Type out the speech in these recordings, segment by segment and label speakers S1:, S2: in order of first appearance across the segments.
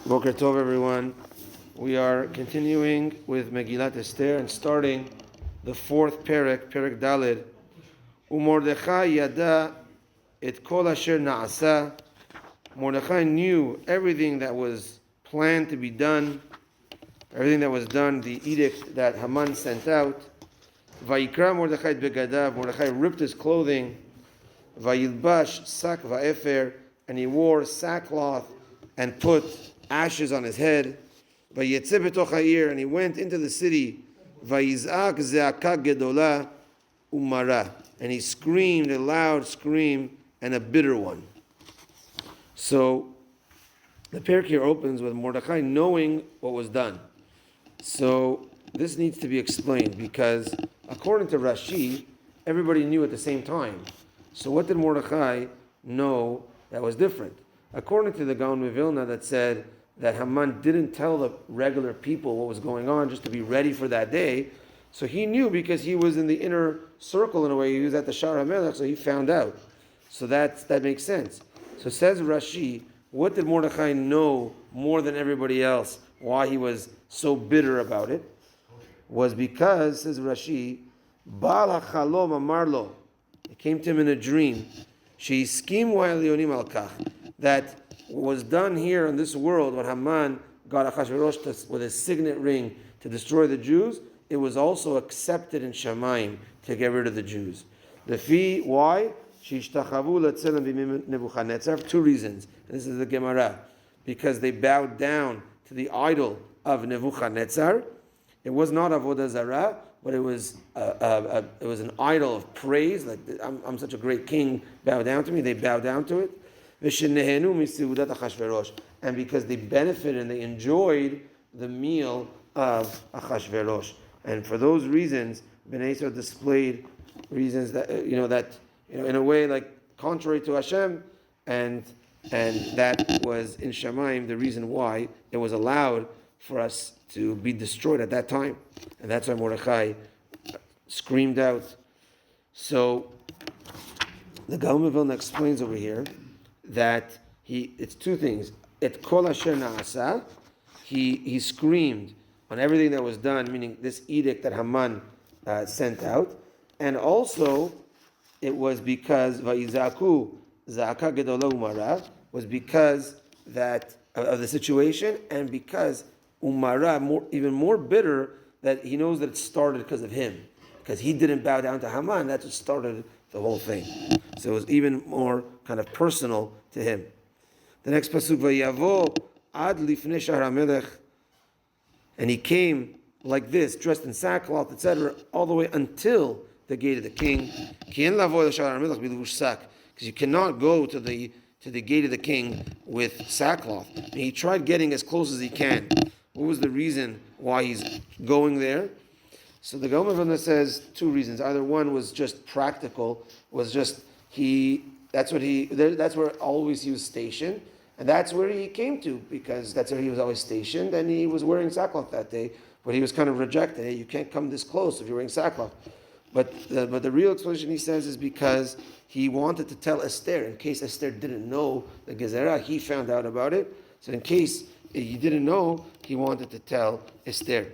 S1: Boker Tov, everyone. We are continuing with Megilat Esther and starting the fourth Perek, Perek Daled. Mordechai yada et kol asher naasa. Mordechai knew everything that was planned to be done, everything that was done, the edict that Haman sent out. Vayikra Mordechai begadav. Mordechai ripped his clothing. Vayilbash sak va'efer, and he wore sackcloth and put ashes on his head. Vayetze betoch ha'ir, and he went into the city. Vayizak ze'aka gedola umara, and he screamed a loud scream and a bitter one. So the parak here opens with Mordechai knowing what was done. So this needs to be explained because according to Rashi, everybody knew at the same time. So what did Mordechai know that was different? According to the Gaon of Vilna that said that Haman didn't tell the regular people what was going on just to be ready for that day, so he knew because he was in the inner circle in a way. He was at the Shar HaMelech, so he found out. So that makes sense. So says Rashi, what did Mordechai know more than everybody else? Why he was so bitter about it? Was because, says Rashi, Baal HaChalom Amar Lo, it came to him in a dream, She'iskim Wa'elyonim Al Kach, that was done here in this world when Haman got Achashverosh with his signet ring to destroy the Jews, it was also accepted in Shamayim to get rid of the Jews. The fee, why? Shishtachavu Latzelim B'mim Nebuchadnezzar. Two reasons. And this is the Gemara. Because they bowed down to the idol of Nebuchadnezzar. It was not Avodah Zarah, but it was an idol of praise. Like I'm such a great king, bow down to me. They bow down to it. And because they benefited and they enjoyed the meal of Achashverosh. And for those reasons, Bnei Yisrael displayed reasons that in a way like contrary to Hashem, and that was in Shamayim the reason why it was allowed for us to be destroyed at that time. And that's why Mordechai screamed out. So the Gaon of Vilna explains over here that it's two things. Et kol asher naasa, he screamed on everything that was done, meaning this edict that Haman sent out, and also it was because vayizaku zaka gedola umara, was because that of the situation, and because umara even more bitter, that he knows that it started because of him, because he didn't bow down to Haman. That's what started the whole thing. So it was even more kind of personal to him. The next pasuk, vayavo ad lifnei shar hamelech, and he came like this, dressed in sackcloth, etc., all the way until the gate of the king. Because you cannot go to the gate of the king with sackcloth. And he tried getting as close as he can. What was the reason why he's going there? So the Gaon of Vilna says two reasons. Either one was just practical, was just that's where always he was stationed, and that's where he came to, because that's where he was always stationed, and he was wearing sackcloth that day, but he was kind of rejected. Hey, you can't come this close if you're wearing sackcloth. But the real explanation, he says, is because he wanted to tell Esther, in case Esther didn't know the Gezerah, he found out about it. So in case he didn't know, he wanted to tell Esther.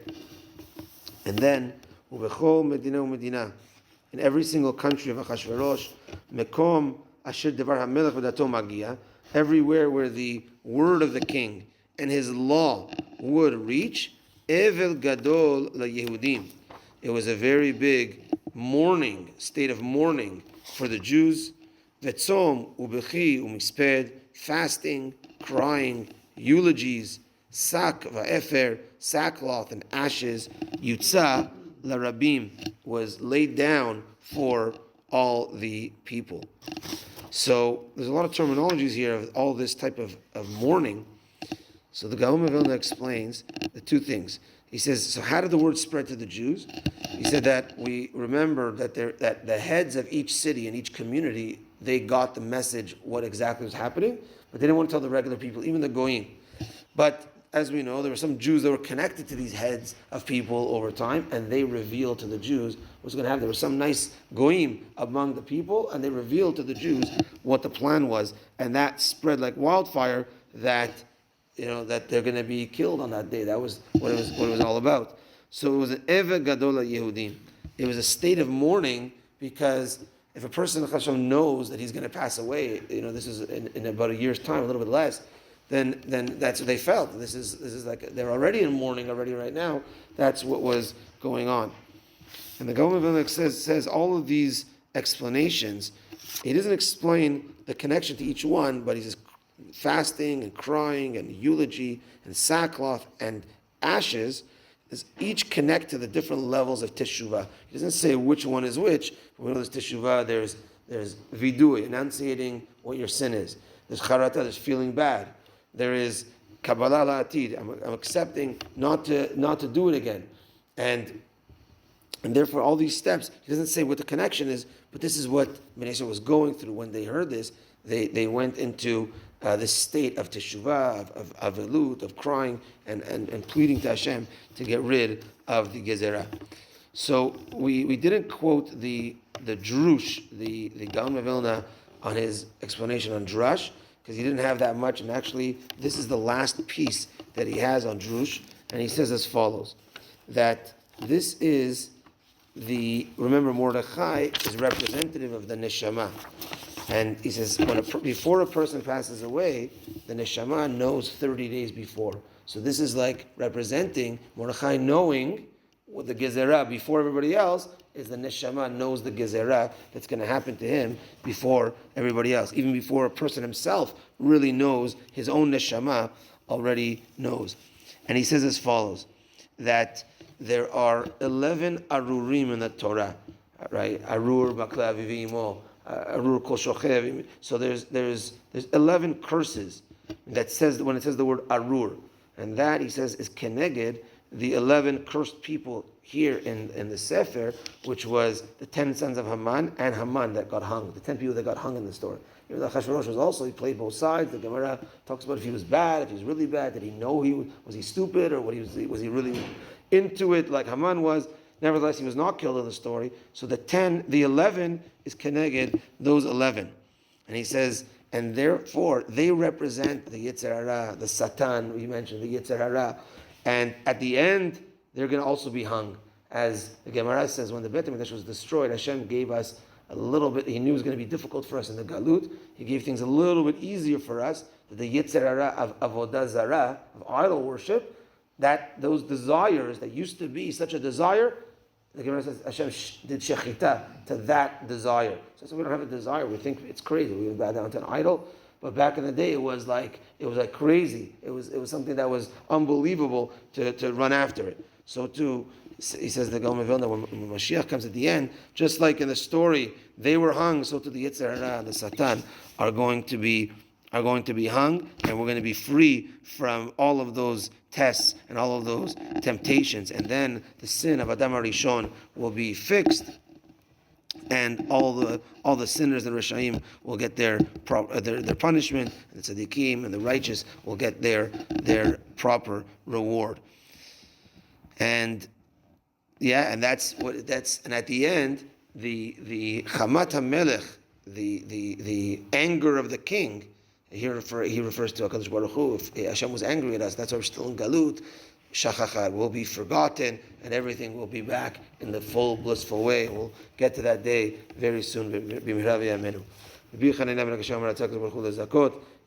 S1: And then, Ubechol Medina Umedina, in every single country of Achashverosh, Mekom Asher Devar HaMelech V'dato Magia, everywhere where the word of the king and his law would reach, Evel Gadol LaYehudim. It was a very big state of mourning for the Jews. Vetzom Ubechi Umisped, fasting, crying, eulogies, sak va'efer, sackcloth and ashes, yutza larabim, was laid down for all the people. So there's a lot of terminologies here of all this type of mourning. So the Gaon of Vilna explains the two things. He says, so how did the word spread to the Jews? He said that we remember that the heads of each city and each community, they got the message, what exactly was happening, but they didn't want to tell the regular people, even the Goyim. But as we know, there were some Jews that were connected to these heads of people over time, and they revealed to the Jews what's going to happen. There were some nice Goyim among the people, and they revealed to the Jews what the plan was, and that spread like wildfire, that that they're going to be killed on that day. That was what it was all about. So it was an Eve Gadol Yehudim. It was a state of mourning, because if a person Hashem knows that he's going to pass away, this is in about a year's time, a little bit less, then that's what they felt. This is like they're already in mourning already right now. That's what was going on. And the Gaon of Vilna says all of these explanations. He doesn't explain the connection to each one, but he says fasting and crying and eulogy and sackcloth and ashes is each connect to the different levels of teshuvah. He doesn't say which one is which. But we know there's teshuvah, there's vidui, enunciating what your sin is. There's charata, there's feeling bad. There is kabbalah la'atid. I'm accepting not to do it again. And therefore, all these steps, he doesn't say what the connection is, but this is what Bnei Yisrael was going through. When they heard this, they went into this state of teshuvah, of avelut, of crying and pleading to Hashem to get rid of the gezerah. So we didn't quote the drush, the Gaon of Vilna, on his explanation on drush, because he didn't have that much, and actually this is the last piece that he has on drush, and he says as follows, that this is remember Mordechai is representative of the neshama, and he says before a person passes away, the neshama knows 30 days before. So this is like representing Mordechai knowing what the gezerah before everybody else is. The neshama knows the gezerah that's going to happen to him before everybody else, even before a person himself really knows. His own neshama already knows. And he says as follows, that there are 11 arurim in the Torah, right? Arur makla avivimo, arur kol shochev. So there's 11 curses that says, when it says the word arur, and that, he says, is keneged the 11 cursed people here in the Sefer, which was the 10 sons of Haman and Haman that got hung, the 10 people that got hung in the story. The Achashverosh was also, he played both sides. The Gemara talks about if he was bad, if he was really bad, did he know was he stupid, or was he really into it like Haman was? Nevertheless, he was not killed in the story. So the 11 is keneged those 11. And he says, and therefore they represent the Yetzer Hara, the Satan, we mentioned, the Yetzer Hara. And at the end, they're going to also be hung. As the Gemara says, when the Beit HaMikdash was destroyed, Hashem gave us a little bit, he knew it was going to be difficult for us in the Galut. He gave things a little bit easier for us. That the Yetzer Hara of Avodah Zarah, of idol worship, that those desires that used to be such a desire, the Gemara says Hashem did shechita to that desire. So we don't have a desire. We think it's crazy. We would bow down to an idol. But back in the day, it was like crazy. It was something that was unbelievable to run after it. So too, he says the Gaon of Vilna, when Mashiach comes at the end, just like in the story, they were hung, so to the Yetzer Hara and the Satan are going to be hung, and we're going to be free from all of those tests and all of those temptations. And then the sin of Adam HaRishon will be fixed, and all the sinners and Rishaim will get their punishment, and the Tzaddikim and the righteous will get their proper reward. And and and at the end, the Chamat HaMelech, the anger of the king. Here he refers to HaKadosh Baruch Hu. If Hashem was angry at us, that's why we're still in Galut. Shachachar will be forgotten, and everything will be back in the full blissful way. We'll get to that day very soon. B'mihra v'yameinu.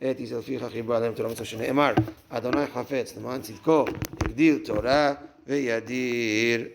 S1: את ישראל פיך חיבה להם תורה מצווה שנאמר אדוני חפץ למען צדקו יגדיל תורה וידיר